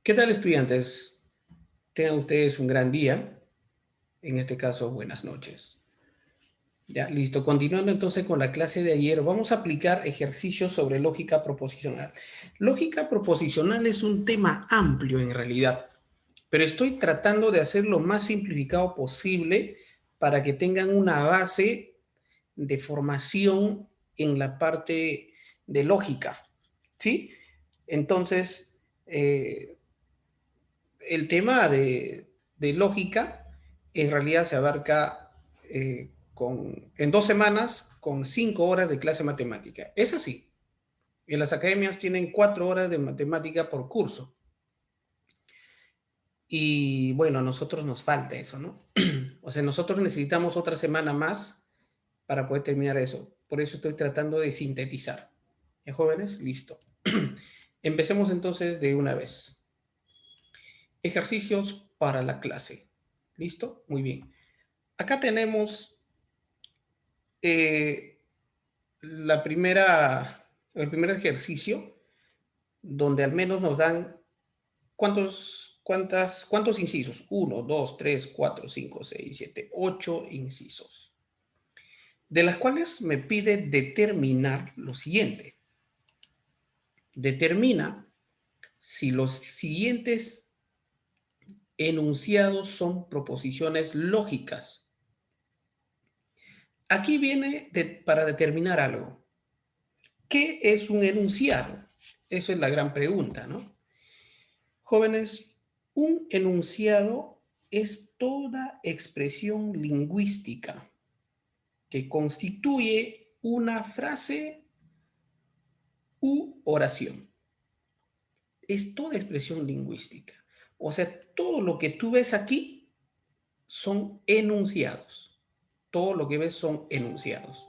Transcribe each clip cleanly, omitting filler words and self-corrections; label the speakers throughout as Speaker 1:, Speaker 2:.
Speaker 1: ¿Qué tal, estudiantes? Tengan ustedes un gran día. En este caso, buenas noches. Ya, listo. Continuando entonces con la clase de ayer, vamos a aplicar ejercicios sobre lógica proposicional. Lógica proposicional es un tema amplio en realidad, pero estoy tratando de hacer lo más simplificado posible para que tengan una base de formación en la parte de lógica, ¿sí? Entonces, el tema de lógica en realidad se abarca en 2 semanas con 5 horas de clase matemática. Es así. En las academias tienen 4 horas de matemática por curso. Y bueno, a nosotros nos falta eso, ¿no? O sea, nosotros necesitamos otra semana más para poder terminar eso. Por eso estoy tratando de sintetizar. ¿Ya, jóvenes? Listo. Empecemos entonces de una vez. Ejercicios para la clase. ¿Listo? Muy bien. Acá tenemos eh, el primer ejercicio, donde al menos nos dan cuántos incisos. Uno, 2, 3, 4, 5, 6, 7, 8 incisos. De las cuales me pide determinar lo siguiente. Determina si los siguientes enunciados son proposiciones lógicas. Aquí viene para determinar algo. ¿Qué es un enunciado? Eso es la gran pregunta, ¿no? Jóvenes, un enunciado es toda expresión lingüística que constituye una frase u oración. Es toda expresión lingüística. O sea, todo lo que tú ves aquí son enunciados. Todo lo que ves son enunciados.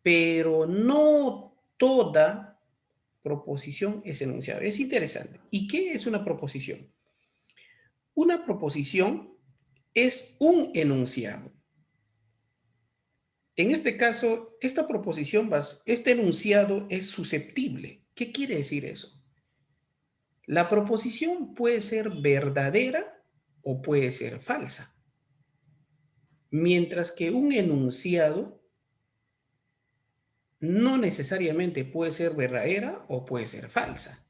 Speaker 1: Pero no toda proposición es enunciado. Es interesante. ¿Y qué es una proposición? Una proposición es un enunciado. En este caso, este enunciado es susceptible. ¿Qué quiere decir eso? La proposición puede ser verdadera o puede ser falsa, mientras que un enunciado no necesariamente puede ser verdadera o puede ser falsa.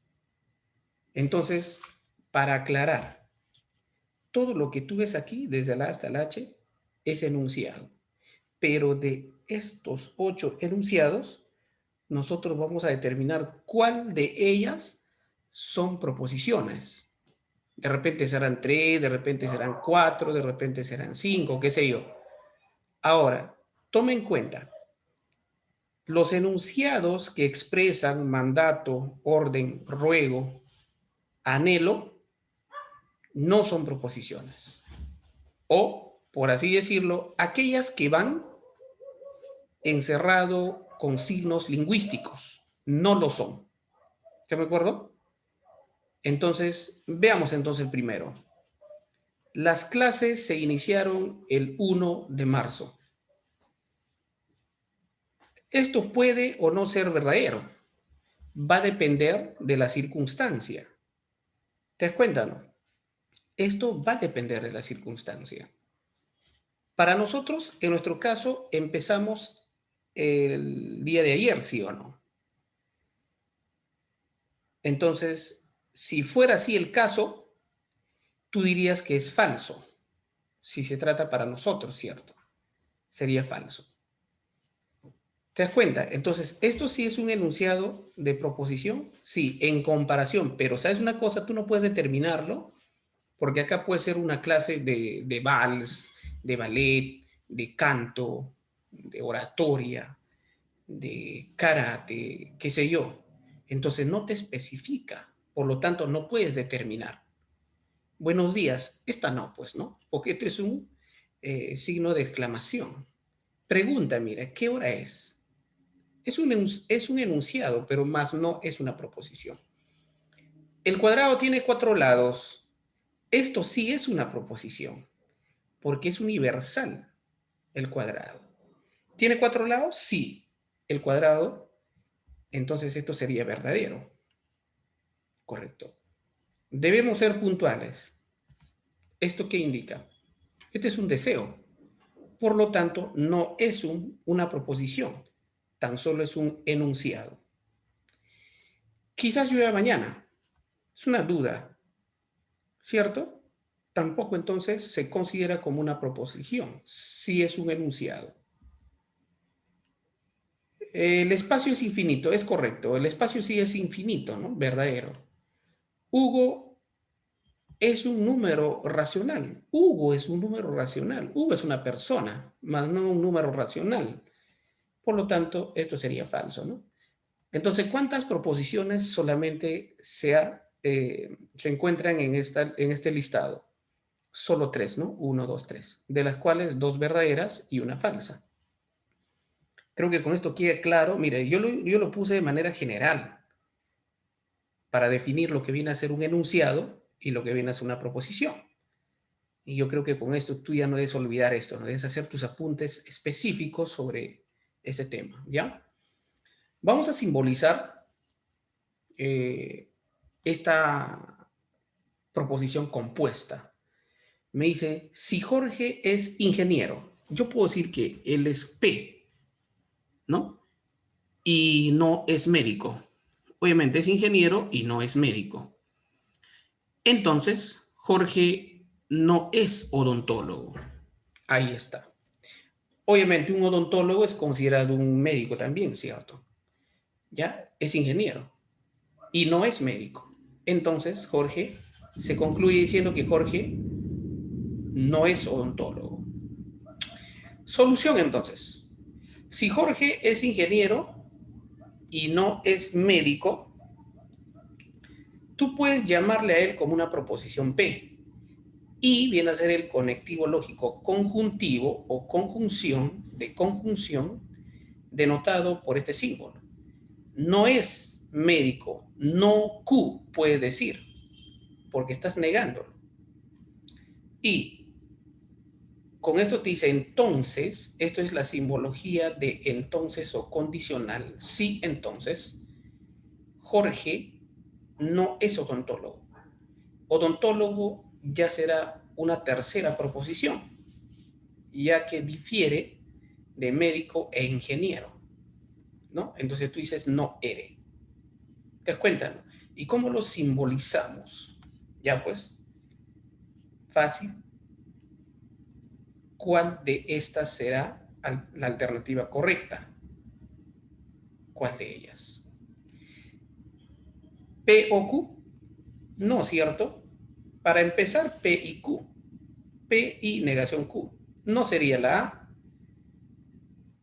Speaker 1: Entonces, para aclarar, todo lo que tú ves aquí, desde el A hasta el H, es enunciado. Pero de estos 8 enunciados, nosotros vamos a determinar cuál de ellas son proposiciones. De repente serán 3, de repente serán 4, de repente serán 5, qué sé yo. Ahora, tome en cuenta, los enunciados que expresan mandato, orden, ruego, anhelo, no son proposiciones. O, por así decirlo, aquellas que van encerrado con signos lingüísticos. No lo son. ¿Qué me acuerdo? Entonces, veamos entonces el primero. Las clases se iniciaron el 1 de marzo. Esto puede o no ser verdadero. Va a depender de la circunstancia. ¿Te das cuenta, no? Esto va a depender de la circunstancia. Para nosotros, en nuestro caso, empezamos el día de ayer, ¿sí o no? Entonces, si fuera así el caso, tú dirías que es falso. Si se trata para nosotros, ¿cierto? Sería falso. ¿Te das cuenta? Entonces, ¿esto sí es un enunciado de proposición? Sí, en comparación, pero ¿sabes una cosa? Tú no puedes determinarlo, porque acá puede ser una clase de vals, de ballet, de canto, de oratoria, de karate, qué sé yo. Entonces no te especifica, por lo tanto no puedes determinar. Buenos días, esta no, pues, ¿no? Porque esto es un signo de exclamación. Pregunta, mira, ¿qué hora es? Es un enunciado, pero más no es una proposición. El cuadrado tiene 4 lados. Esto sí es una proposición, porque es universal el cuadrado. ¿Tiene 4 lados? Sí. El cuadrado, entonces esto sería verdadero. Correcto. Debemos ser puntuales. ¿Esto qué indica? Este es un deseo. Por lo tanto, no es una proposición, tan solo es un enunciado. Quizás llueva mañana. Es una duda, ¿cierto? Tampoco entonces se considera como una proposición, si es un enunciado. El espacio es infinito, es correcto. El espacio sí es infinito, ¿no? Verdadero. Hugo es un número racional. Hugo es un número racional. Hugo es una persona, más no un número racional. Por lo tanto, esto sería falso, ¿no? Entonces, ¿cuántas proposiciones solamente se encuentran en este listado? Solo 3, ¿no? 1, 2, 3. De las cuales 2 verdaderas y una falsa. Creo que con esto queda claro. Mire, yo lo puse de manera general para definir lo que viene a ser un enunciado y lo que viene a ser una proposición. Y yo creo que con esto tú ya no debes olvidar esto, no debes hacer tus apuntes específicos sobre este tema, ¿ya? Vamos a simbolizar esta proposición compuesta. Me dice, si Jorge es ingeniero, yo puedo decir que él es P, ¿no? Y no es médico. Obviamente es ingeniero y no es médico. Entonces, Jorge no es odontólogo. Ahí está. Obviamente un odontólogo es considerado un médico también, ¿cierto? ¿Ya? Es ingeniero y no es médico. Entonces, Jorge se concluye diciendo que Jorge no es odontólogo. Solución entonces. Si Jorge es ingeniero y no es médico, tú puedes llamarle a él como una proposición P. Y viene a ser el conectivo lógico conjuntivo o conjunción de conjunción denotado por este símbolo. No es médico, no Q, puedes decir, porque estás negándolo. Y con esto te dice entonces, esto es la simbología de entonces o condicional. Sí, entonces, Jorge no es odontólogo. Odontólogo ya será una tercera proposición, ya que difiere de médico e ingeniero, ¿no? Entonces tú dices no eres. ¿Te das cuenta, no? ¿Y cómo lo simbolizamos? Ya pues, fácil. ¿Cuál de estas será la alternativa correcta? ¿Cuál de ellas? ¿P o Q? No, ¿cierto? Para empezar, P y Q. P y negación Q. No sería la A,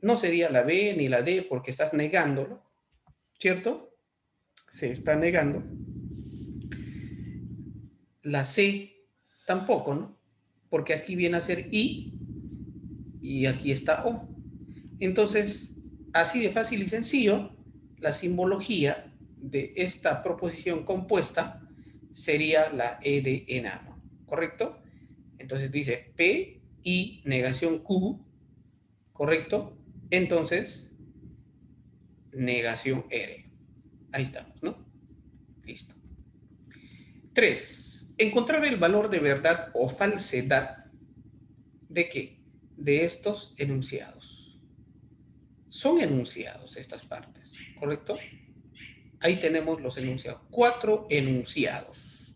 Speaker 1: no sería la B ni la D porque estás negándolo, ¿cierto? Se está negando. La C tampoco, ¿no? Porque aquí viene a ser I y aquí está O. Entonces, así de fácil y sencillo, la simbología de esta proposición compuesta sería la E de enano, ¿correcto? Entonces dice P y negación Q, ¿correcto? Entonces, negación R. Ahí estamos, ¿no? Listo. 3. Encontrar el valor de verdad o falsedad de qué? De estos enunciados. Son enunciados estas partes, ¿correcto? Ahí tenemos los enunciados. 4 enunciados.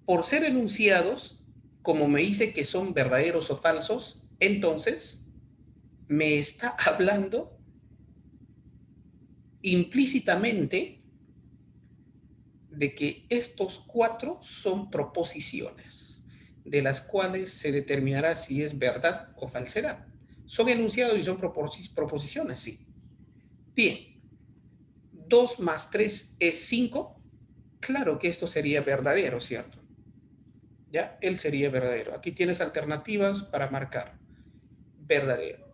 Speaker 1: Por ser enunciados, como me dice que son verdaderos o falsos, entonces me está hablando implícitamente de que estos 4 son proposiciones, de las cuales se determinará si es verdad o falsedad. Son enunciados y son proposiciones, sí. Bien, 2 más 3 es 5. Claro que esto sería verdadero, ¿cierto? ¿Ya? Él sería verdadero. Aquí tienes alternativas para marcar. Verdadero.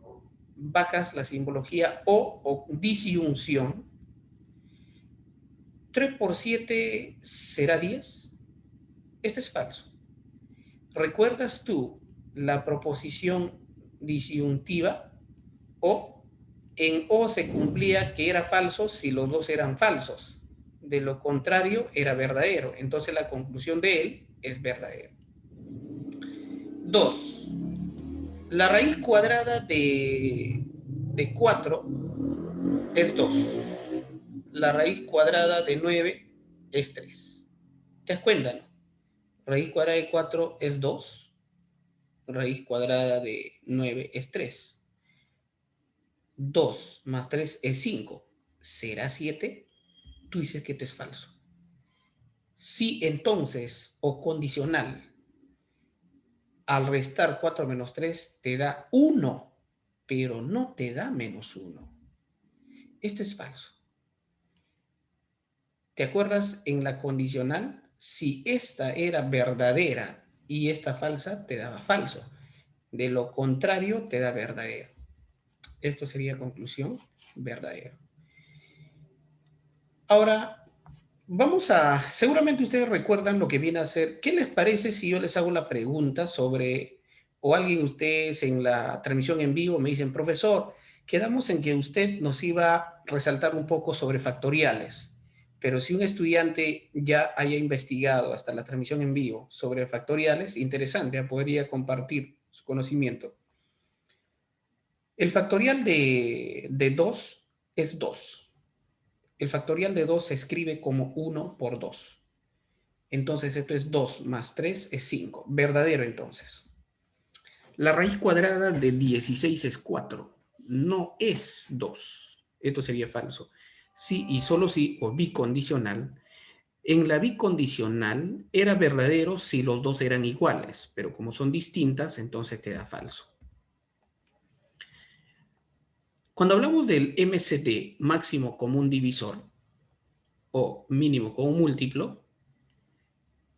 Speaker 1: Bajas la simbología o disyunción. 3 por 7 será 10. Esto es falso. ¿Recuerdas tú la proposición disyuntiva? O en O se cumplía que era falso si los dos eran falsos. De lo contrario, era verdadero. Entonces la conclusión de él es verdadero. 2. La raíz cuadrada de 4 es 2. La raíz cuadrada de 9 es 3. ¿Te das cuenta, no? Raíz cuadrada de 4 es 2. Raíz cuadrada de 9 es 3. 2 más 3 es 5. ¿Será 7? Tú dices que esto es falso. Si entonces, o condicional, al restar 4 menos 3 te da 1, pero no te da menos 1. Esto es falso. ¿Te acuerdas en la condicional? Si esta era verdadera y esta falsa, te daba falso. De lo contrario, te da verdadero. Esto sería conclusión verdadero. Ahora, seguramente ustedes recuerdan lo que viene a ser. ¿Qué les parece si yo les hago la pregunta sobre, o alguien de ustedes en la transmisión en vivo me dicen, profesor, quedamos en que usted nos iba a resaltar un poco sobre factoriales, pero si un estudiante ya haya investigado hasta la transmisión en vivo sobre factoriales, interesante, podría compartir su conocimiento. El factorial de 2 es 2. El factorial de 2 se escribe como 1 por 2. Entonces esto es 2 más 3 es 5. Verdadero entonces. La raíz cuadrada de 16 es 4. No es 2. Esto sería falso. Sí y solo sí, o bicondicional. En la bicondicional era verdadero si los dos eran iguales, pero como son distintas, entonces te da falso. Cuando hablamos del MCD, máximo común divisor, o mínimo común múltiplo,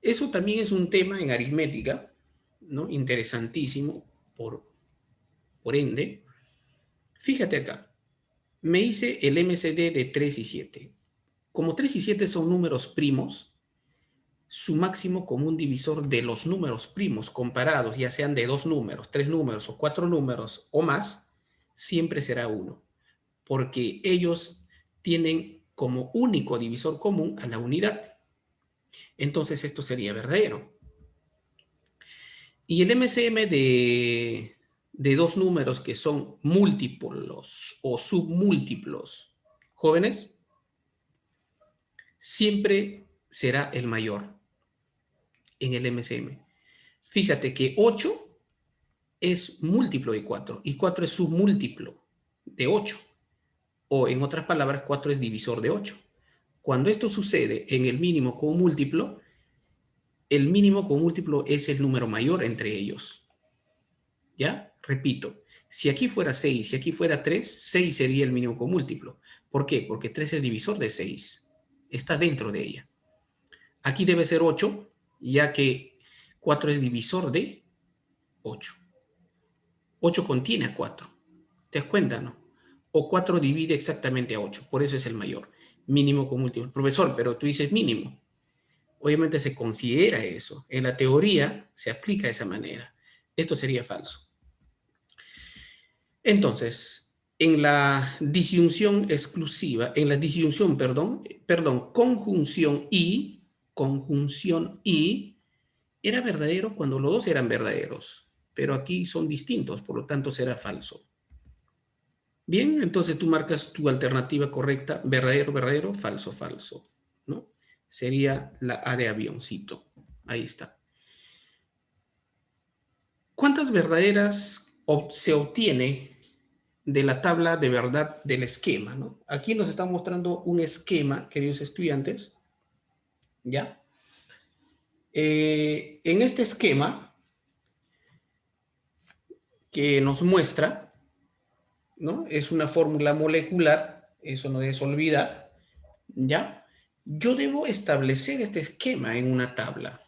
Speaker 1: eso también es un tema en aritmética, ¿no? Interesantísimo, por ende. Fíjate acá, me hice el MCD de 3 y 7. Como 3 y 7 son números primos, su máximo común divisor de los números primos comparados, ya sean de 2 números, 3 números o 4 números o más, siempre será 1, porque ellos tienen como único divisor común a la unidad. Entonces esto sería verdadero. Y el MCM de dos números que son múltiplos o submúltiplos, jóvenes, siempre será el mayor en el MCM. Fíjate que 8 es múltiplo de 4 y 4 es submúltiplo de 8. O en otras palabras, 4 es divisor de 8. Cuando esto sucede en el mínimo con múltiplo, el mínimo con múltiplo es el número mayor entre ellos. ¿Ya? Repito, si aquí fuera 6, si aquí fuera 3, 6 sería el mínimo con múltiplo. ¿Por qué? Porque 3 es divisor de 6. Está dentro de ella. Aquí debe ser 8, ya que 4 es divisor de 8. 8 contiene a 4. ¿Te das cuenta, no? O 4 divide exactamente a 8. Por eso es el mayor. Mínimo con múltiplo. Profesor, pero tú dices mínimo. Obviamente se considera eso. En la teoría se aplica de esa manera. Esto sería falso. Entonces, en la disyunción exclusiva, en la disyunción, conjunción y, era verdadero cuando los dos eran verdaderos, pero aquí son distintos, por lo tanto será falso. Bien, entonces tú marcas tu alternativa correcta, verdadero, verdadero, falso, falso, ¿no? Sería la A de avioncito. Ahí está. ¿Cuántas verdaderas se obtiene de la tabla de verdad del esquema, ¿no? Aquí nos está mostrando un esquema, queridos estudiantes, ¿ya? En este esquema que nos muestra, ¿no? Es una fórmula molecular, eso no debes olvidar, ¿ya? Yo debo establecer este esquema en una tabla.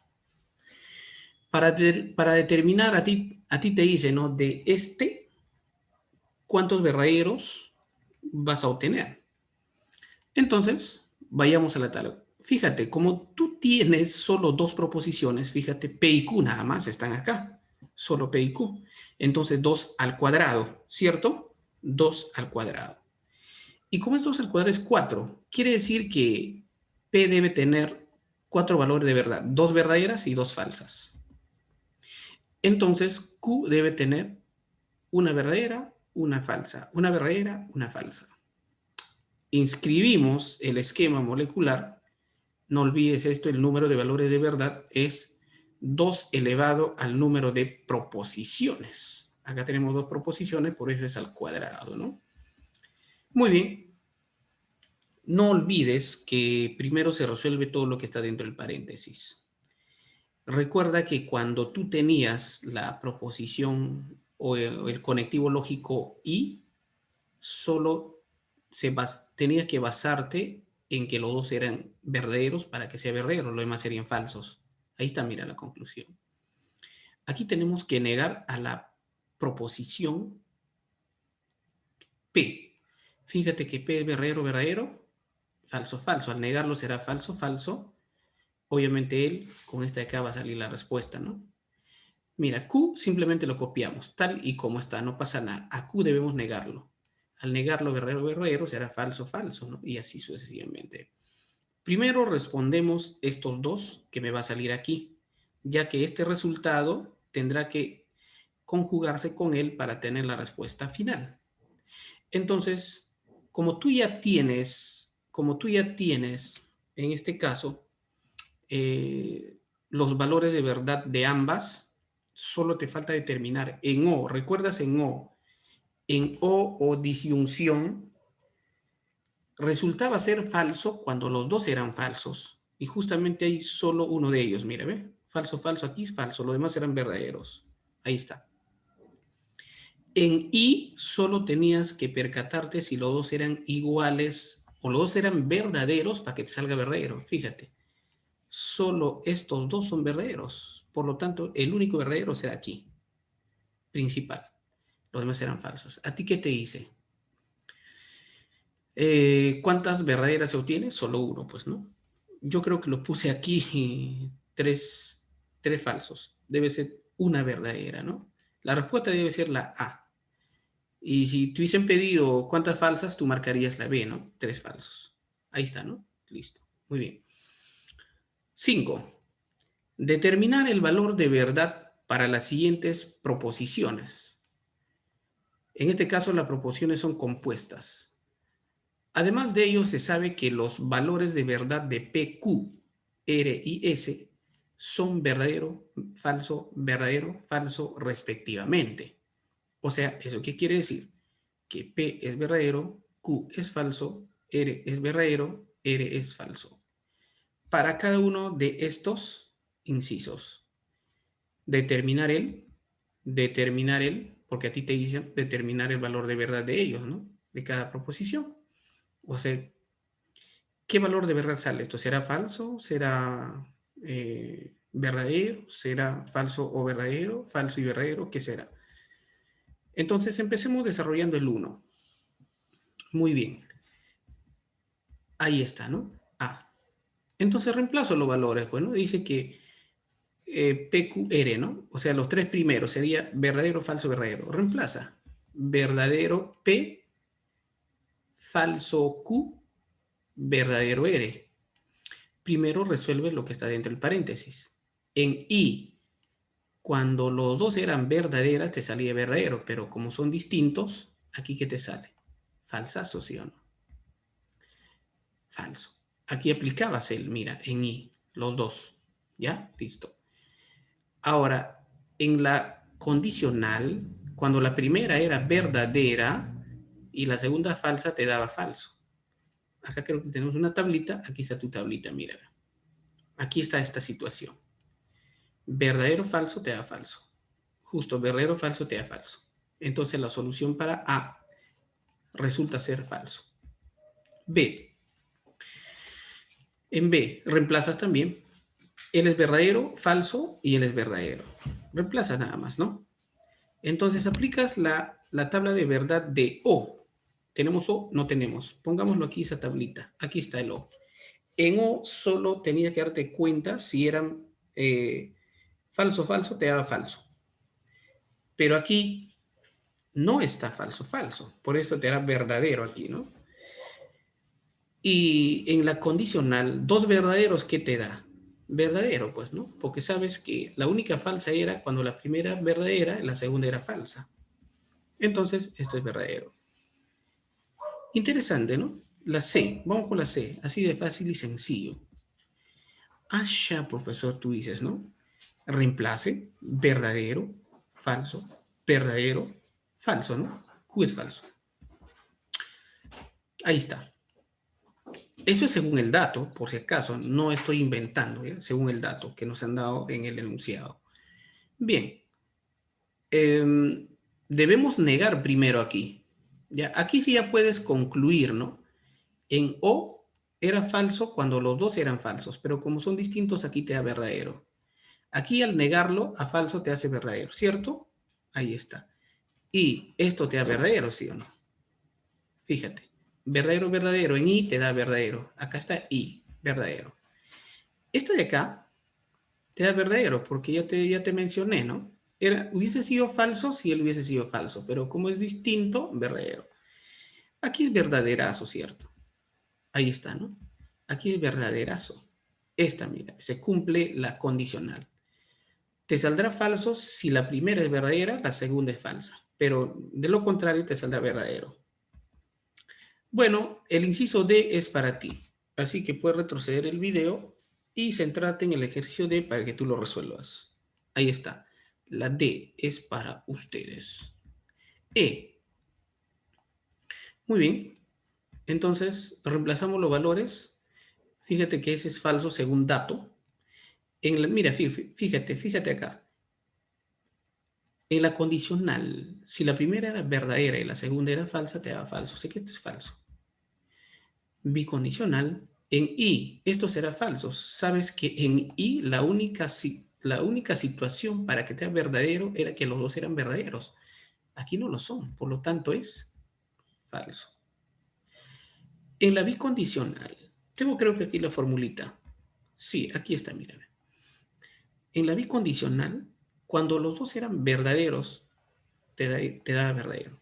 Speaker 1: Para determinar, a ti te dice, ¿no? De este, ¿cuántos verdaderos vas a obtener? Entonces, vayamos a la tabla. Fíjate, como tú tienes solo dos proposiciones, fíjate, P y Q nada más están acá. Solo P y Q. Entonces, 2 al cuadrado, ¿cierto? 2 al cuadrado. Y como es 2 al cuadrado es 4, quiere decir que P debe tener 4 valores de verdad, 2 verdaderas y 2 falsas. Entonces, Q debe tener una verdadera, una falsa, una verdadera, una falsa. Inscribimos el esquema molecular. No olvides esto, el número de valores de verdad es 2 elevado al número de proposiciones. Acá tenemos 2 proposiciones, por eso es al cuadrado, ¿no? Muy bien. No olvides que primero se resuelve todo lo que está dentro del paréntesis. Recuerda que cuando tú tenías la proposición o el conectivo lógico y, solo tenías que basarte en que los dos eran verdaderos para que sea verdadero, los demás serían falsos. Ahí está, mira la conclusión. Aquí tenemos que negar a la proposición P. Fíjate que P es verdadero, verdadero, falso, falso. Al negarlo será falso, falso. Obviamente él, con esta de acá va a salir la respuesta, ¿no? Mira, Q simplemente lo copiamos, tal y como está, no pasa nada. A Q debemos negarlo. Al negarlo verdadero, verdadero, será falso, falso, ¿no? Y así sucesivamente. Primero respondemos estos dos que me va a salir aquí, ya que este resultado tendrá que conjugarse con él para tener la respuesta final. Entonces, como tú ya tienes, en este caso, los valores de verdad de ambas, solo te falta determinar en O. ¿Recuerdas en O disyunción, resultaba ser falso cuando los dos eran falsos. Y justamente hay solo uno de ellos, mira, ¿ve? Falso, falso, aquí es falso, los demás eran verdaderos. Ahí está. En I solo tenías que percatarte si los dos eran iguales o los dos eran verdaderos para que te salga verdadero. Fíjate, solo estos dos son verdaderos. Por lo tanto, el único verdadero será aquí, principal. Los demás eran falsos. ¿A ti qué te dice? ¿Cuántas verdaderas se obtiene? Solo uno, pues, ¿no? Yo creo que lo puse aquí tres falsos. Debe ser una verdadera, ¿no? La respuesta debe ser la A. Y si te hubiesen pedido cuántas falsas, tú marcarías la B, ¿no? 3 falsos. Ahí está, ¿no? Listo. Muy bien. 5. Determinar el valor de verdad para las siguientes proposiciones. En este caso, las proposiciones son compuestas. Además de ello, se sabe que los valores de verdad de P, Q, R y S son verdadero, falso, respectivamente. O sea, ¿eso qué quiere decir? Que P es verdadero, Q es falso, R es verdadero, R es falso. Para cada uno de estos incisos, determinar el, porque a ti te dicen determinar el valor de verdad de ellos, ¿no? De cada proposición. O sea, ¿qué valor de verdad sale esto? ¿Será falso? ¿Será verdadero? ¿Será falso o verdadero? ¿Falso y verdadero? ¿Qué será? Entonces empecemos desarrollando el 1. Muy bien. Ahí está, ¿no? A. Entonces reemplazo los valores. Bueno, dice que PQR, ¿no? O sea, los 3 primeros sería verdadero, falso, verdadero. Reemplaza. Verdadero P, falso Q, verdadero R. Primero resuelve lo que está dentro del paréntesis. En I, cuando los dos eran verdaderas, te salía verdadero, pero como son distintos, aquí ¿qué te sale? Falsazo, ¿sí o no? Falso. Aquí aplicabas el, mira, en I, los dos. ¿Ya? Listo. Ahora, en la condicional, cuando la primera era verdadera y la segunda falsa, te daba falso. Acá creo que tenemos una tablita. Aquí está tu tablita, mira. Aquí está esta situación. Verdadero, falso, te da falso. Justo, verdadero, falso, te da falso. Entonces la solución para A resulta ser falso. B. En B, reemplazas también. Él es verdadero, falso y él es verdadero. Reemplazas nada más, ¿no? Entonces aplicas la tabla de verdad de O. ¿Tenemos O? No tenemos. Pongámoslo aquí, esa tablita. Aquí está el O. En O solo tenías que darte cuenta si eran falso, falso, te daba falso. Pero aquí no está falso, falso. Por eso te da verdadero aquí, ¿no? Y en la condicional, dos verdaderos, ¿qué te da? Verdadero, pues, ¿no? Porque sabes que la única falsa era cuando la primera verdadera y la segunda era falsa. Entonces, esto es verdadero. Interesante, ¿no? La C, vamos con la C, así de fácil y sencillo. Ah, ya, profesor, tú dices, ¿no? Reemplace, verdadero, verdadero, falso, ¿no? Q es falso. Ahí está. Eso es según el dato, por si acaso, no estoy inventando, ¿ya? Según el dato que nos han dado en el enunciado. Bien, debemos negar primero aquí. ¿Ya? Aquí sí ya puedes concluir, ¿no? En O era falso cuando los dos eran falsos, pero como son distintos, aquí te da verdadero. Aquí al negarlo a falso te hace verdadero, ¿cierto? Ahí está. Y esto te da verdadero, ¿sí o no? Fíjate. Verdadero, verdadero. En I te da verdadero. Acá está I, verdadero. Esta de acá te da verdadero, porque ya te mencioné, ¿no? Hubiese sido falso si él hubiese sido falso, pero como es distinto, verdadero. Aquí es verdaderazo, ¿cierto? Ahí está, ¿no? Aquí es verdaderazo. Esta, mira, se cumple la condicional. Te saldrá falso si la primera es verdadera, la segunda es falsa. Pero de lo contrario te saldrá verdadero. Bueno, el inciso D es para ti. Así que puedes retroceder el video y centrarte en el ejercicio D para que tú lo resuelvas. Ahí está. La D es para ustedes. E. Muy bien. Entonces, reemplazamos los valores. Fíjate que ese es falso según dato. Mira, fíjate acá. En la condicional, si la primera era verdadera y la segunda era falsa, te da falso. Sé que esto es falso. Bicondicional, en I, esto será falso. Sabes que en I la única situación para que te da verdadero era que los dos eran verdaderos. Aquí no lo son, por lo tanto es falso. En la bicondicional, tengo creo que aquí la formulita. Sí, aquí está, mírame. En la bicondicional, cuando los dos eran verdaderos, te da verdadero.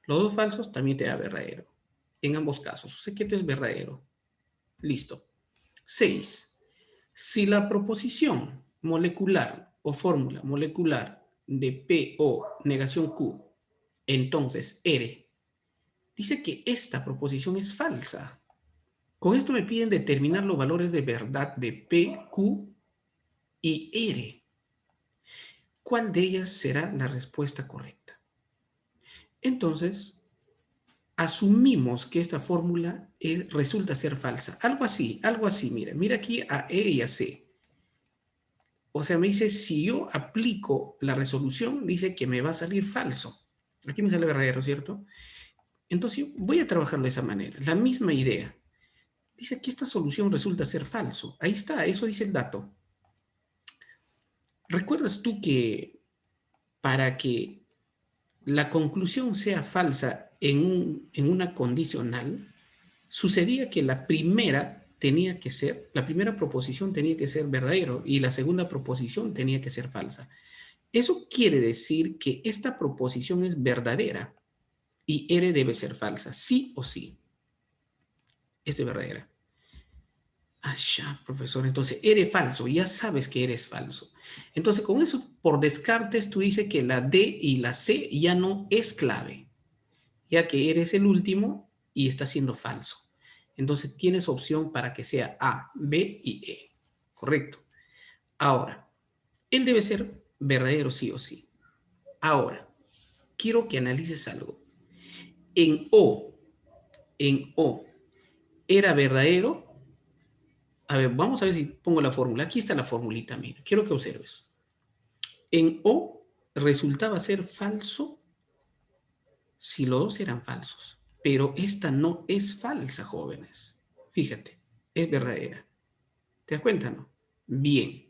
Speaker 1: Los dos falsos también te da verdadero. En ambos casos. Sé que esto es verdadero. Listo. 6. Si la proposición molecular o fórmula molecular de P o negación Q, entonces R, dice que esta proposición es falsa. Con esto me piden determinar los valores de verdad de P, Q y R. ¿Cuál de ellas será la respuesta correcta? Entonces, asumimos que esta fórmula resulta ser falsa. Algo así, mira aquí a E y a C. O sea, me dice, si yo aplico la resolución, dice que me va a salir falso. Aquí me sale verdadero, ¿cierto? Entonces, voy a trabajarlo de esa manera. La misma idea. Dice que esta solución resulta ser falso. Ahí está, eso dice el dato. ¿Recuerdas tú que para que la conclusión sea falsa en una condicional, sucedía que la primera proposición tenía que ser verdadero y la segunda proposición tenía que ser falsa? Eso quiere decir que esta proposición es verdadera y R debe ser falsa, sí o sí. Esto es verdadera. Ah, ya, profesor, entonces eres falso, ya sabes que eres falso. Entonces, con eso, por descartes, tú dices que la D y la C ya no es clave, ya que eres el último y está siendo falso. Entonces, tienes opción para que sea A, B y E. Correcto. Ahora, él debe ser verdadero sí o sí. Ahora, quiero que analices algo. En O, en O, ¿era verdadero? A ver, vamos a ver si pongo la fórmula. Aquí está la formulita, mira. Quiero que observes. En O resultaba ser falso si los dos eran falsos. Pero esta no es falsa, jóvenes. Fíjate, es verdadera. ¿Te das cuenta, no? Bien.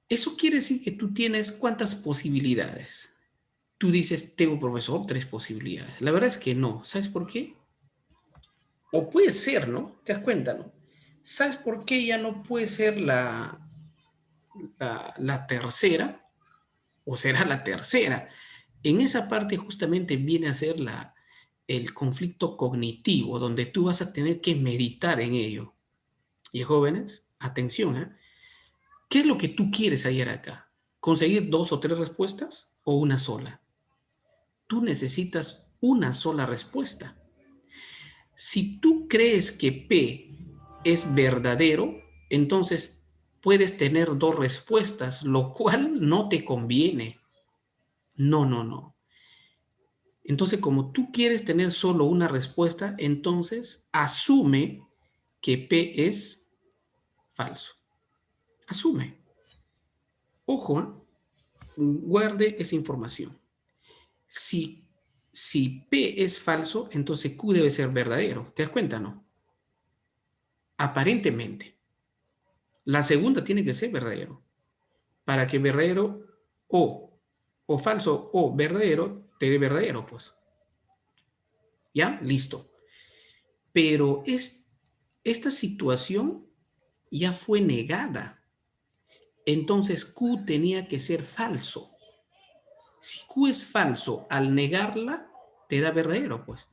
Speaker 1: Eso quiere decir que tú tienes ¿cuántas posibilidades? Tú dices, tengo, profesor, 3 posibilidades. La verdad es que no. ¿Sabes por qué? O puede ser, ¿no? ¿Te das cuenta, no? ¿Sabes por qué ya no puede ser la tercera? ¿O será la tercera? En esa parte justamente viene a ser el conflicto cognitivo, donde tú vas a tener que meditar en ello. Y jóvenes, atención, ¿eh? ¿Qué es lo que tú quieres hallar acá? ¿Conseguir 2 o 3 respuestas o una sola? Tú necesitas una sola respuesta. Si tú crees que P es verdadero, entonces puedes tener 2 respuestas, lo cual no te conviene. No, no, no. Entonces, como tú quieres tener solo una respuesta, entonces asume que P es falso. Asume. Ojo, ¿eh? Guarde esa información. Si, si P es falso, entonces Q debe ser verdadero. ¿Te das cuenta, no? Aparentemente. La segunda tiene que ser verdadero. Para que verdadero o falso o verdadero te dé verdadero, pues. ¿Ya? Listo. Pero esta situación ya fue negada. Entonces Q tenía que ser falso. Si Q es falso, al negarla, te da verdadero, pues.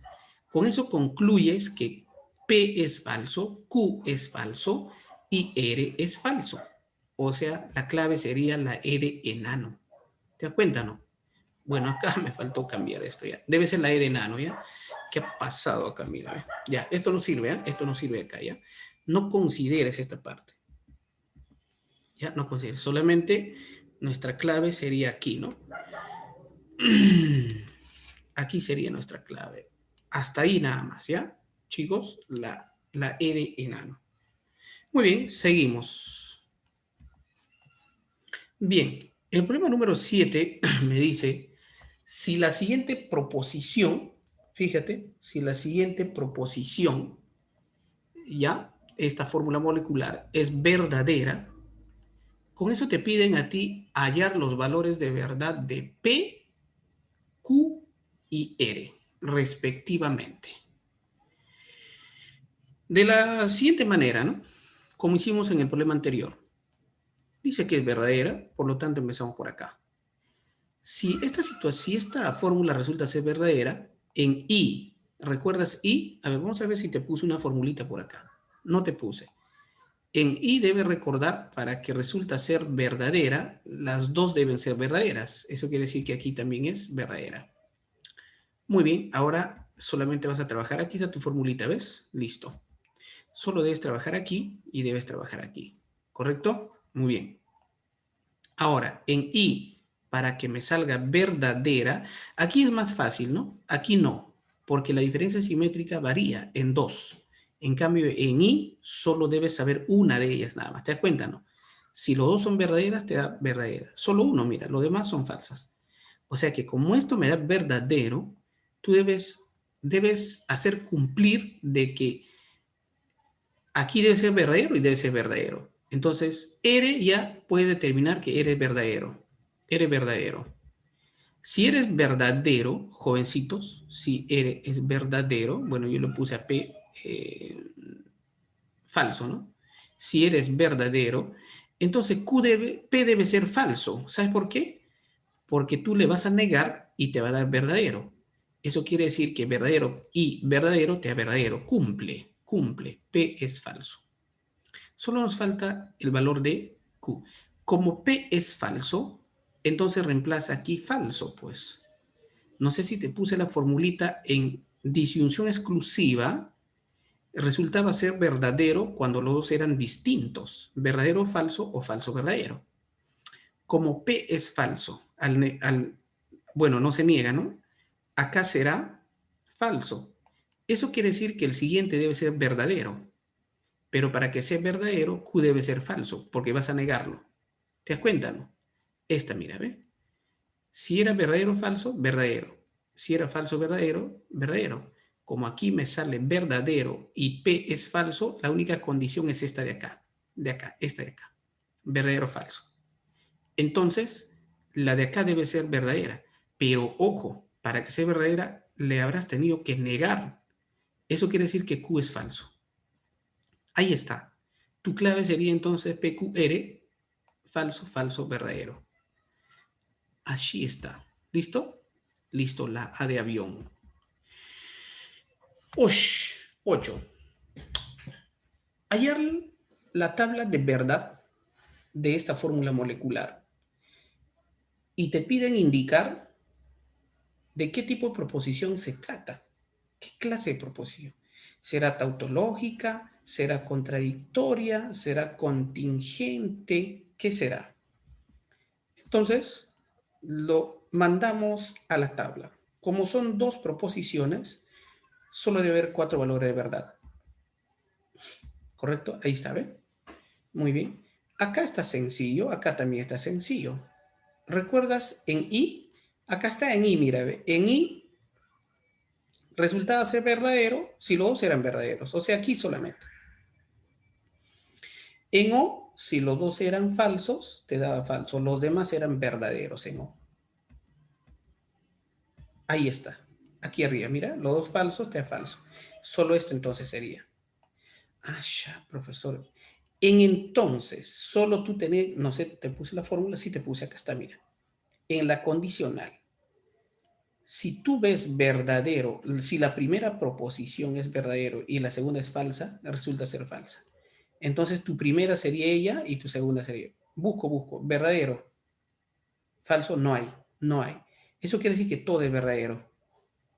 Speaker 1: Con eso concluyes que P es falso, Q es falso y R es falso. O sea, la clave sería la R enano. ¿Te das cuenta, no? Bueno, acá me faltó cambiar esto ya. Debe ser la R enano, ¿ya? ¿Qué ha pasado acá? Mira, ¿eh? Ya, esto no sirve, ¿eh? Esto no sirve acá, ¿ya? No consideres esta parte. Ya, no consideres. Solamente nuestra clave sería aquí, ¿no? Aquí sería nuestra clave. Hasta ahí nada más, ¿ya? Chicos, la R enano. Muy bien, seguimos. Bien, el problema número 7 me dice, si la siguiente proposición, fíjate, si la siguiente proposición, ya, esta fórmula molecular es verdadera, con eso te piden a ti hallar los valores de verdad de P, Q y R, respectivamente. De la siguiente manera, ¿no? Como hicimos en el problema anterior. Dice que es verdadera, por lo tanto empezamos por acá. Si esta fórmula resulta ser verdadera, en I, ¿recuerdas I? A ver, vamos a ver si te puse una formulita por acá. No te puse. En I debes recordar, para que resulta ser verdadera, las dos deben ser verdaderas. Eso quiere decir que aquí también es verdadera. Muy bien, ahora solamente vas a trabajar aquí, está tu formulita, ¿ves? Listo. Solo debes trabajar aquí y debes trabajar aquí. ¿Correcto? Muy bien. Ahora, en I, para que me salga verdadera, aquí es más fácil, ¿no? Aquí no, porque la diferencia simétrica varía en 2. En cambio, en I solo debes saber una de ellas nada más. ¿Te das cuenta, no? Si los dos son verdaderas, te da verdadera. Solo uno, mira, los demás son falsas. O sea que como esto me da verdadero, tú debes hacer cumplir de que aquí debe ser verdadero y debe ser verdadero. Entonces, R ya puede determinar que eres verdadero. Eres verdadero. Si eres verdadero, jovencitos, si eres es verdadero, bueno, yo lo puse a P falso, ¿no? Si eres verdadero, entonces P debe ser falso. ¿Sabes por qué? Porque tú le vas a negar y te va a dar verdadero. Eso quiere decir que verdadero y verdadero te da verdadero. Cumple, cumple. P es falso. Solo nos falta el valor de Q. Como P es falso, entonces reemplaza aquí falso, pues. No sé si te puse la formulita en disyunción exclusiva, resultaba ser verdadero cuando los dos eran distintos, verdadero falso o falso verdadero. Como P es falso, bueno, no se niega, ¿no? Acá será falso. Eso quiere decir que el siguiente debe ser verdadero. Pero para que sea verdadero, Q debe ser falso, porque vas a negarlo. ¿Te das cuenta, no? Esta, mira, ¿ve? Si era verdadero o falso, verdadero. Si era falso, verdadero, verdadero. Como aquí me sale verdadero y P es falso, la única condición es esta de acá, esta de acá. Verdadero o falso. Entonces, la de acá debe ser verdadera. Pero ojo, para que sea verdadera, le habrás tenido que negar. Eso quiere decir que Q es falso. Ahí está. Tu clave sería entonces PQR, falso, falso, verdadero. Allí está. ¿Listo? Listo, la A de avión. Ush, 8. Hallar la tabla de verdad de esta fórmula molecular y te piden indicar de qué tipo de proposición se trata. ¿Qué clase de proposición? ¿Será tautológica? ¿Será contradictoria? ¿Será contingente? ¿Qué será? Entonces, lo mandamos a la tabla. Como son dos proposiciones, solo debe haber 4 valores de verdad. ¿Correcto? Ahí está, ¿ve? Muy bien. Acá está sencillo, acá también está sencillo. ¿Recuerdas en I? Acá está en I, mira, ¿ve? En I resultaba ser verdadero si los dos eran verdaderos. O sea, aquí solamente. En O, si los dos eran falsos, te daba falso. Los demás eran verdaderos en O. Ahí está. Aquí arriba, mira, los dos falsos te da falso. Solo esto entonces sería. Ah, ya, profesor. En entonces, solo tú tenés, no sé, te puse la fórmula, sí te puse, acá está, mira. En la condicional, si tú ves verdadero, si la primera proposición es verdadero y la segunda es falsa, resulta ser falsa. Entonces tu primera sería ella y tu segunda sería. Busco, verdadero, falso, no hay, no hay. Eso quiere decir que todo es verdadero.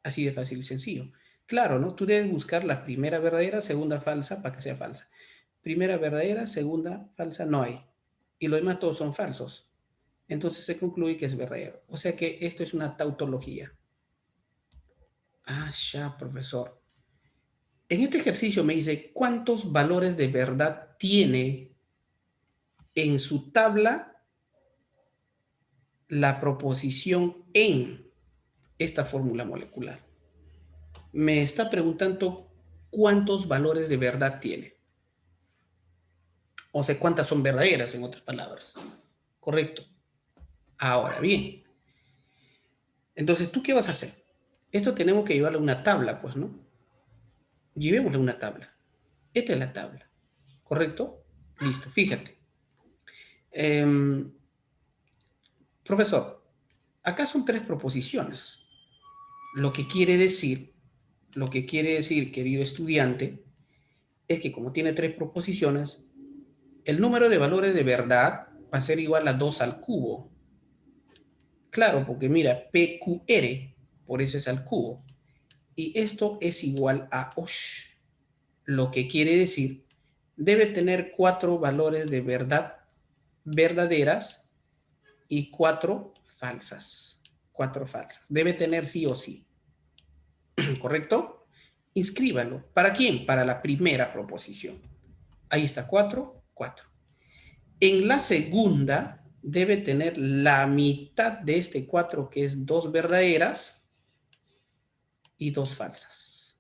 Speaker 1: Así de fácil y sencillo. Claro, ¿no? Tú debes buscar la primera verdadera, segunda falsa para que sea falsa. Primera verdadera, segunda falsa, no hay. Y los demás todos son falsos. Entonces se concluye que es verdadero. O sea que esto es una tautología. Ah, ya, profesor. En este ejercicio me dice cuántos valores de verdad tiene en su tabla la proposición en esta fórmula molecular. Me está preguntando cuántos valores de verdad tiene. O sea, cuántas son verdaderas, en otras palabras. Correcto. Ahora bien, entonces, ¿tú qué vas a hacer? Esto tenemos que llevarle a una tabla, pues, ¿no? Llevémosle una tabla. Esta es la tabla. ¿Correcto? Listo, fíjate. Profesor, acá son 3 proposiciones. Lo que quiere decir, querido estudiante, es que como tiene 3 proposiciones, el número de valores de verdad va a ser igual a 2 al cubo. Claro, porque mira, PQR, por eso es al cubo. Y esto es igual a OSH. Lo que quiere decir, debe tener 4 valores de verdad verdaderas y 4 falsas. 4 falsas. Debe tener sí o sí. ¿Correcto? Inscríbalo. ¿Para quién? Para la primera proposición. Ahí está, 4, 4. En la segunda debe tener la mitad de este 4, que es 2 verdaderas y 2 falsas.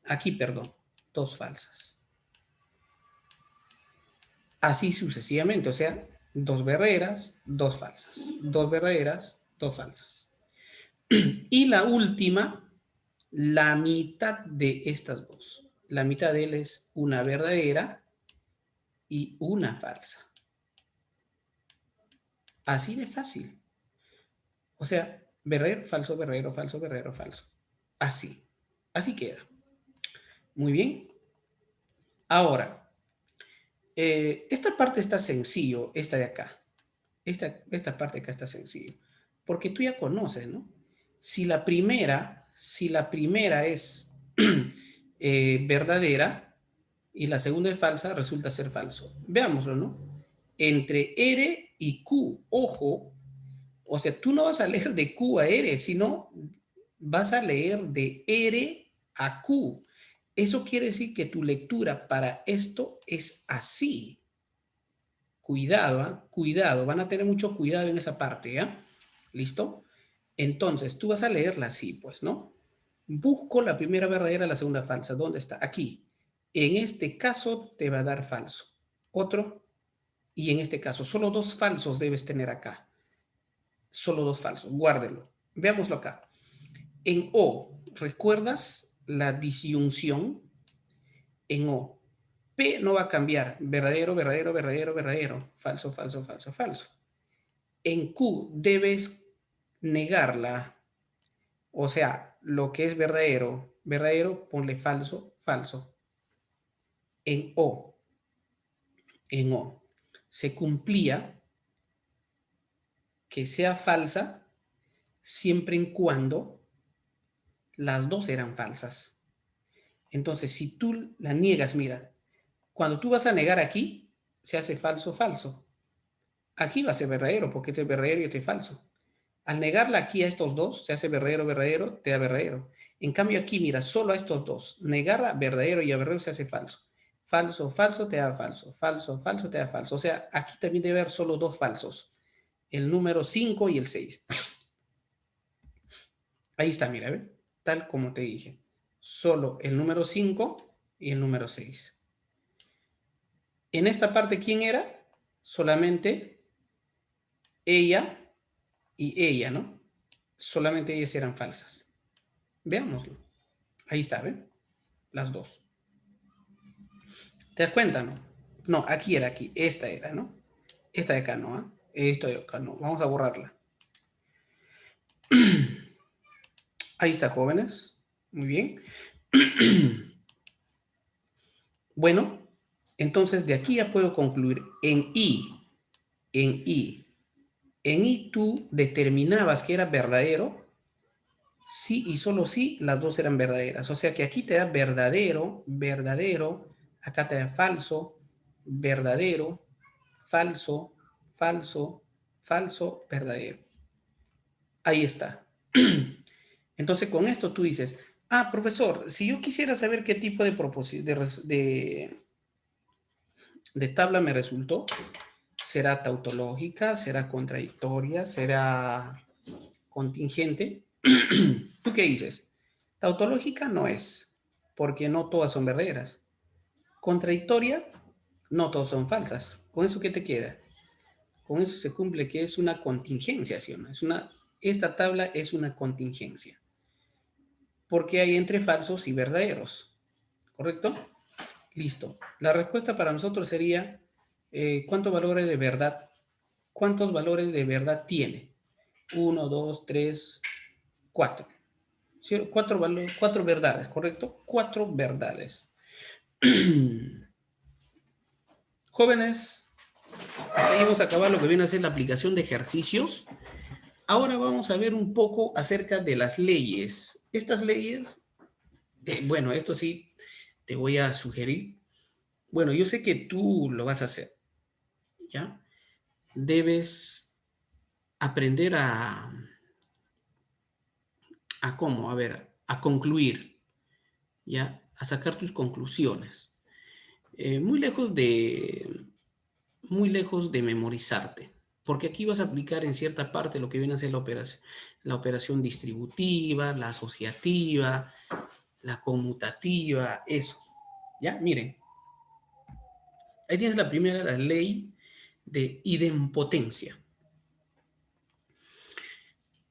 Speaker 1: Aquí, perdón, 2 falsas. Así sucesivamente, o sea, 2 verdaderas, 2 falsas. 2 verdaderas, 2 falsas. Y la última, la mitad de estas dos. La mitad de él es una verdadera y una falsa. Así de fácil. O sea, verdadero, falso, verdadero, falso, verdadero, falso. Así. Así queda. Muy bien. Ahora, esta parte está sencillo, esta de acá. Esta parte de acá está sencillo. Porque tú ya conoces, ¿no? Si la primera es verdadera y la segunda es falsa, resulta ser falso. Veámoslo, ¿no? Entre R y Q, ojo, o sea, tú no vas a leer de Q a R, sino vas a leer de R a Q. Eso quiere decir que tu lectura para esto es así. Cuidado, ¿eh? Cuidado, van a tener mucho cuidado en esa parte, ¿ya? ¿Listo? Entonces, tú vas a leerla así, pues, ¿no? Busco la primera verdadera, la segunda falsa. ¿Dónde está? Aquí. En este caso te va a dar falso. Otro, y en este caso, solo 2 falsos debes tener acá. Solo 2 falsos. Guárdelo. Veámoslo acá. En O, ¿recuerdas la disyunción? En O. P no va a cambiar. Verdadero, verdadero, verdadero, verdadero. Falso, falso, falso, falso. En Q debes negarla. O sea, lo que es verdadero, verdadero, ponle falso, falso. En O, se cumplía que sea falsa siempre y cuando las dos eran falsas. Entonces, si tú la niegas, mira, cuando tú vas a negar aquí, se hace falso, falso. Aquí va a ser verdadero, porque este es verdadero y este es falso. Al negarla aquí a estos dos, se hace verdadero, verdadero, te da verdadero. En cambio aquí, mira, solo a estos dos. Negarla verdadero y a verdadero se hace falso. Falso, falso, te da falso. Falso, falso, te da falso. O sea, aquí también debe haber solo dos falsos. El número 5 y el 6. Ahí está, mira, ¿ve? Tal como te dije. Solo el número 5 y el número 6. En esta parte, ¿quién era? Solamente ella y ella, ¿no? Solamente ellas eran falsas. Veámoslo. Ahí está, ¿ve? Las dos. ¿Te das cuenta, no? No, aquí era aquí. Esta era, ¿no? Esta de acá no, ¿ah? Esto de acá no. Vamos a borrarla. Ahí está, jóvenes. Muy bien. Bueno, entonces de aquí ya puedo concluir. En I tú determinabas que era verdadero, sí y solo sí, las dos eran verdaderas. O sea que aquí te da verdadero, verdadero, acá te da falso, verdadero, falso, falso, falso, verdadero. Ahí está. Entonces con esto tú dices, ah, profesor, si yo quisiera saber qué tipo de tabla me resultó, ¿será tautológica? ¿Será contradictoria? ¿Será contingente? ¿Tú qué dices? Tautológica no es, porque no todas son verdaderas. Contradictoria, no todas son falsas. ¿Con eso qué te queda? Con eso se cumple que es una contingencia, ¿sí o no? Esta tabla es una contingencia, porque hay entre falsos y verdaderos, ¿correcto? Listo. La respuesta para nosotros sería, ¿cuántos valores de verdad? ¿Cuántos valores de verdad tiene? 1, 2, 3, 4. ¿Sí? Cuatro verdades, ¿correcto? 4 verdades. Jóvenes, hasta ahí hemos acabado lo que viene a ser la aplicación de ejercicios. Ahora vamos a ver un poco acerca de las leyes. Estas leyes, bueno, esto sí te voy a sugerir. Bueno, yo sé que tú lo vas a hacer, ¿ya? Debes aprender a cómo, a ver, a concluir, ¿ya? A sacar tus conclusiones. Muy lejos de memorizarte, porque aquí vas a aplicar en cierta parte lo que viene a ser la operación distributiva, la asociativa, la conmutativa, eso. ¿Ya? Miren, ahí tienes la primera, la ley de idempotencia.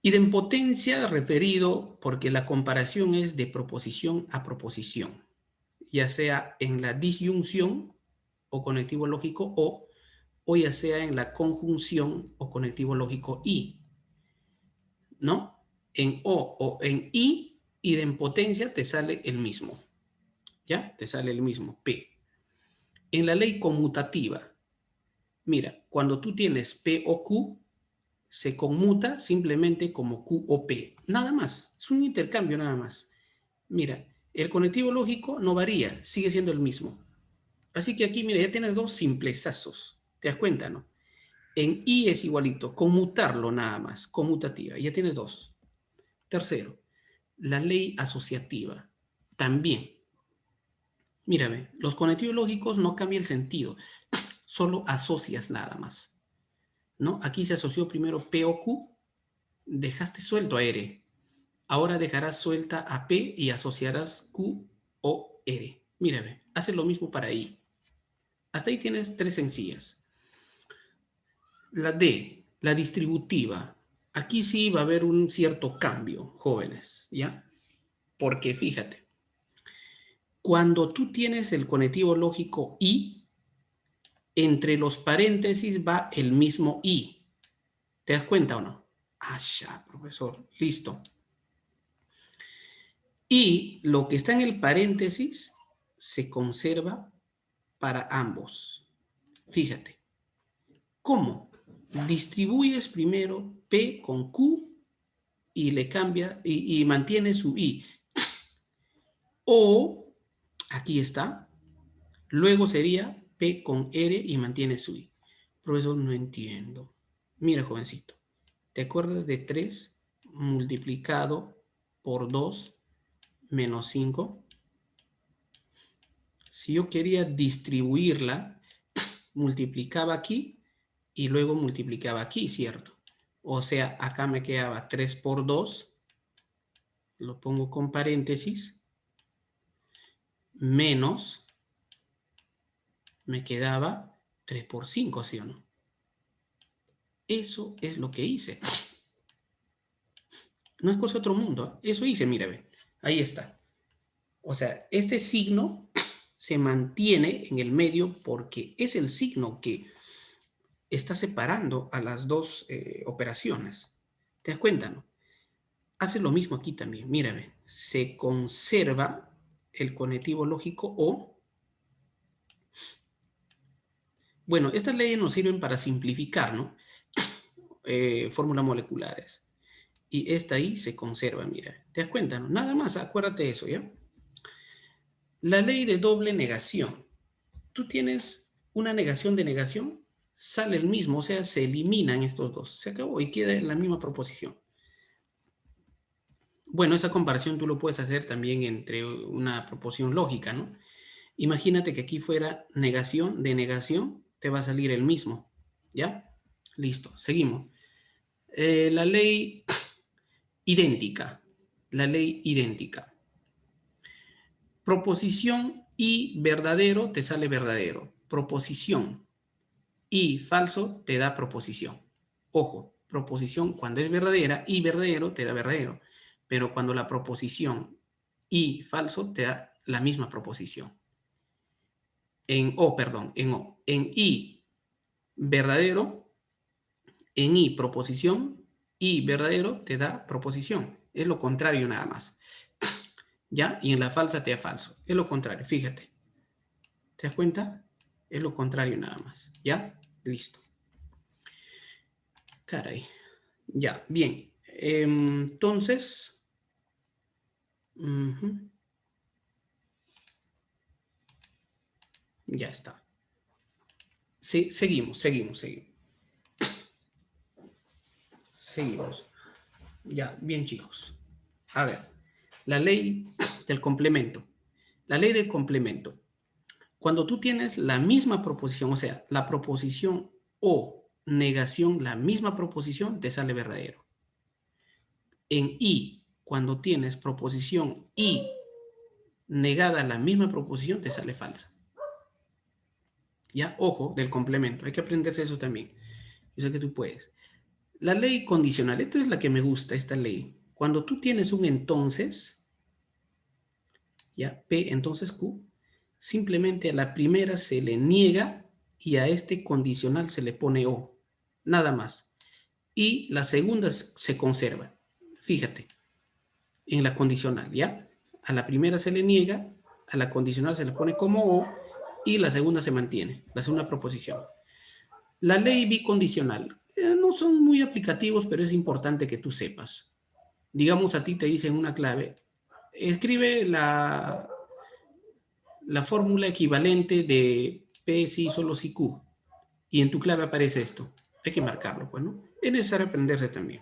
Speaker 1: Idempotencia referido porque la comparación es de proposición a proposición, ya sea en la disyunción o conectivo lógico o ya sea en la conjunción o conectivo lógico y, ¿no? En o en i, idempotencia te sale el mismo, ¿ya? Te sale el mismo, P. En la ley conmutativa, mira, cuando tú tienes P o Q, se conmuta simplemente como Q o P. Nada más. Es un intercambio nada más. Mira, el conectivo lógico no varía, sigue siendo el mismo. Así que aquí, mira, ya tienes dos simplezazos. ¿Te das cuenta, no? En I es igualito, conmutarlo nada más, conmutativa. Ya tienes dos. Tercero, la ley asociativa. También. Mírame, los conectivos lógicos no cambian el sentido, solo asocias nada más. ¿No? Aquí se asoció primero P o Q, dejaste suelto a R. Ahora dejarás suelta a P y asociarás Q o R. Mírame, hace lo mismo para I. Hasta ahí tienes tres sencillas. La D, la distributiva. Aquí sí va a haber un cierto cambio, jóvenes, ¿ya? Porque fíjate, cuando tú tienes el conectivo lógico I, entre los paréntesis va el mismo I. ¿Te das cuenta o no? Ah, ya, profesor. Listo. Y lo que está en el paréntesis se conserva para ambos. Fíjate. ¿Cómo? Distribuyes primero P con Q y le cambia y mantiene su I. O, aquí está, luego sería P con R y mantiene su I. Profesor, no entiendo. Mira, jovencito, ¿te acuerdas de 3 multiplicado por 2 menos 5? Si yo quería distribuirla, multiplicaba aquí y luego multiplicaba aquí, ¿cierto? O sea, acá me quedaba 3 por 2, lo pongo con paréntesis, menos, me quedaba 3 por 5, ¿sí o no? Eso es lo que hice. No es cosa de otro mundo, ¿eh? Eso hice, mira, ve. Ahí está. O sea, este signo se mantiene en el medio porque es el signo que está separando a las dos operaciones. ¿Te das cuenta, no? Hace lo mismo aquí también. Mira, ve. Se conserva el conectivo lógico O. Bueno, estas leyes nos sirven para simplificar, ¿no? Fórmulas moleculares. Y esta ahí se conserva, mira. ¿Te das cuenta, no? Nada más, acuérdate de eso, ¿ya? La ley de doble negación. Tú tienes una negación de negación, sale el mismo, o sea, se eliminan estos dos. Se acabó y queda en la misma proposición. Bueno, esa comparación tú lo puedes hacer también entre una proposición lógica, ¿no? Imagínate que aquí fuera negación de negación, te va a salir el mismo, ¿ya? Listo, seguimos. La ley idéntica. La ley idéntica. Proposición y verdadero te sale verdadero. Proposición y falso te da proposición. Ojo, proposición cuando es verdadera y verdadero te da verdadero. Pero cuando la proposición y falso te da la misma proposición. En O, perdón, en O. En I, verdadero. En I, proposición. Y verdadero te da proposición. Es lo contrario nada más. ¿Ya? Y en la falsa te da falso. Es lo contrario, fíjate. ¿Te das cuenta? Es lo contrario nada más. ¿Ya? Listo. Caray. Ya, bien. Entonces, ya está. Sí, seguimos. Seguimos. Ya, bien, chicos. A ver, la ley del complemento. La ley del complemento. Cuando tú tienes la misma proposición, o sea, la proposición o negación, la misma proposición, te sale verdadero. En I, cuando tienes proposición y negada la misma proposición, te sale falsa. ¿Ya? Ojo, del complemento. Hay que aprenderse eso también. Yo sé que tú puedes. La ley condicional. Esta es la que me gusta, esta ley. Cuando tú tienes un entonces, ¿ya? P, entonces Q, simplemente a la primera se le niega y a este condicional se le pone O. Nada más. Y la segunda se conserva. Fíjate, en la condicional, ¿ya? A la primera se le niega, a la condicional se le pone como O y la segunda se mantiene, la segunda proposición. La ley bicondicional. No son muy aplicativos, pero es importante que tú sepas. Digamos, a ti te dicen una clave. Escribe la fórmula equivalente de P si solo si Q. Y en tu clave aparece esto. Hay que marcarlo, pues, ¿no? Es necesario aprenderse también.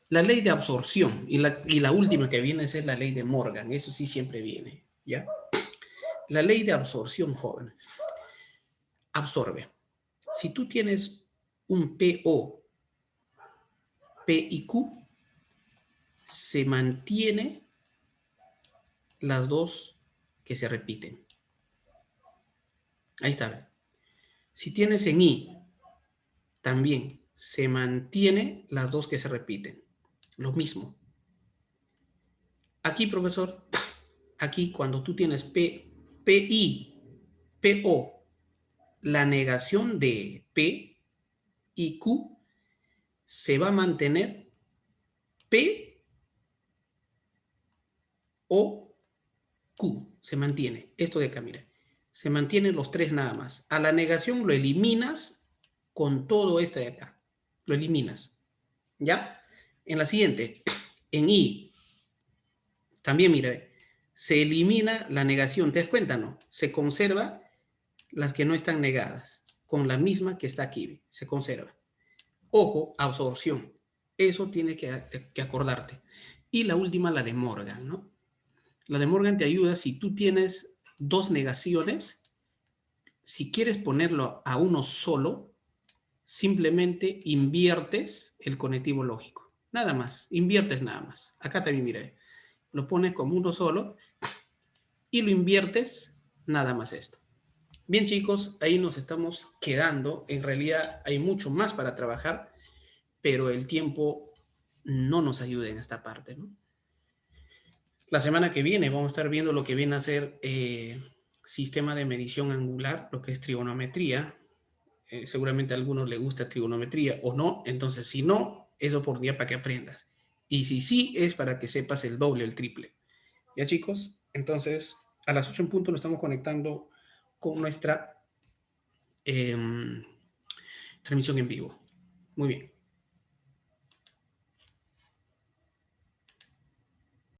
Speaker 1: La ley de absorción. Y la última que viene es la ley de Morgan. Eso sí siempre viene, ¿ya? La ley de absorción, jóvenes. Absorbe. Si tú tienes un PO, P y Q, se mantiene las dos que se repiten. Ahí está. Si tienes en I, también se mantiene las dos que se repiten. Lo mismo. Aquí, profesor, aquí cuando tú tienes P, PI, PO, la negación de P y Q se va a mantener P o Q, se mantiene. Esto de acá, mira. Se mantienen los tres nada más. A la negación lo eliminas con todo este de acá. Lo eliminas. ¿Ya? En la siguiente, en I, también mira, se elimina la negación. ¿Te das cuenta? No. Se conserva las que no están negadas, con la misma que está aquí. Se conserva. Ojo, absorción. Eso tiene que acordarte. Y la última, la de Morgan, ¿no? La de Morgan te ayuda si tú tienes dos negaciones. Si quieres ponerlo a uno solo, simplemente inviertes el conectivo lógico. Nada más, inviertes nada más. Acá también, mire, lo pones como uno solo y lo inviertes nada más esto. Bien, chicos, ahí nos estamos quedando. En realidad hay mucho más para trabajar, pero el tiempo no nos ayuda en esta parte, ¿no? La semana que viene vamos a estar viendo lo que viene a ser sistema de medición angular, lo que es trigonometría. Seguramente a algunos les gusta trigonometría o no, entonces si no, es oportunidad para que aprendas. Y si sí, es para que sepas el doble, el triple. ¿Ya, chicos? Entonces, a las 8 en punto nos estamos conectando con nuestra transmisión en vivo. Muy bien.